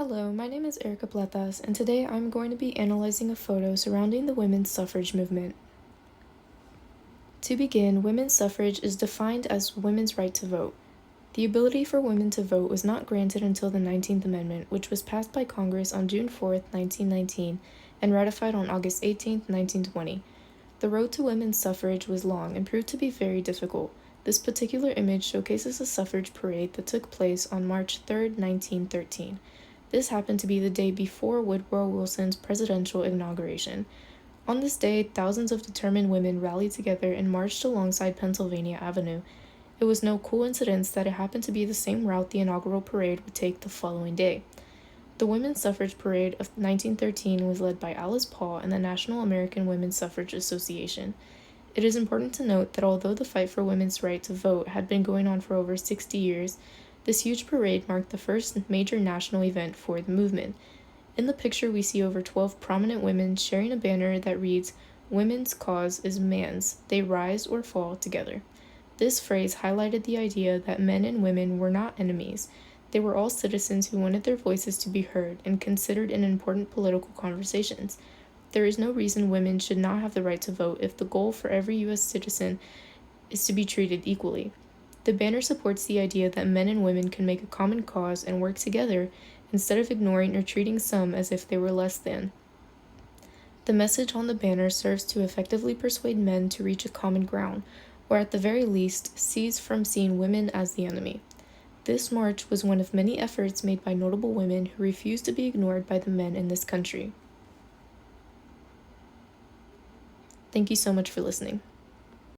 Hello, my name is Erica Platas, and today I'm going to be analyzing a photo surrounding the women's suffrage movement. To begin, women's suffrage is defined as women's right to vote. The ability for women to vote was not granted until the 19th Amendment, which was passed by Congress on June 4, 1919, and ratified on August 18, 1920. The road to women's suffrage was long and proved to be very difficult. This particular image showcases a suffrage parade that took place on March 3, 1913. This happened to be the day before Woodrow Wilson's presidential inauguration. On this day, thousands of determined women rallied together and marched alongside Pennsylvania Avenue. It was no coincidence that it happened to be the same route the inaugural parade would take the following day. The Women's Suffrage Parade of 1913 was led by Alice Paul and the National American Women's Suffrage Association. It is important to note that although the fight for women's right to vote had been going on for over 60 years, this huge parade marked the first major national event for the movement. In the picture, we see over 12 prominent women sharing a banner that reads, "Women's cause is man's. They rise or fall together." This phrase highlighted the idea that men and women were not enemies. They were all citizens who wanted their voices to be heard and considered in important political conversations. There is no reason women should not have the right to vote if the goal for every U.S. citizen is to be treated equally. The banner supports the idea that men and women can make a common cause and work together instead of ignoring or treating some as if they were less than. The message on the banner serves to effectively persuade men to reach a common ground, or at the very least, cease from seeing women as the enemy. This march was one of many efforts made by notable women who refused to be ignored by the men in this country. Thank you so much for listening.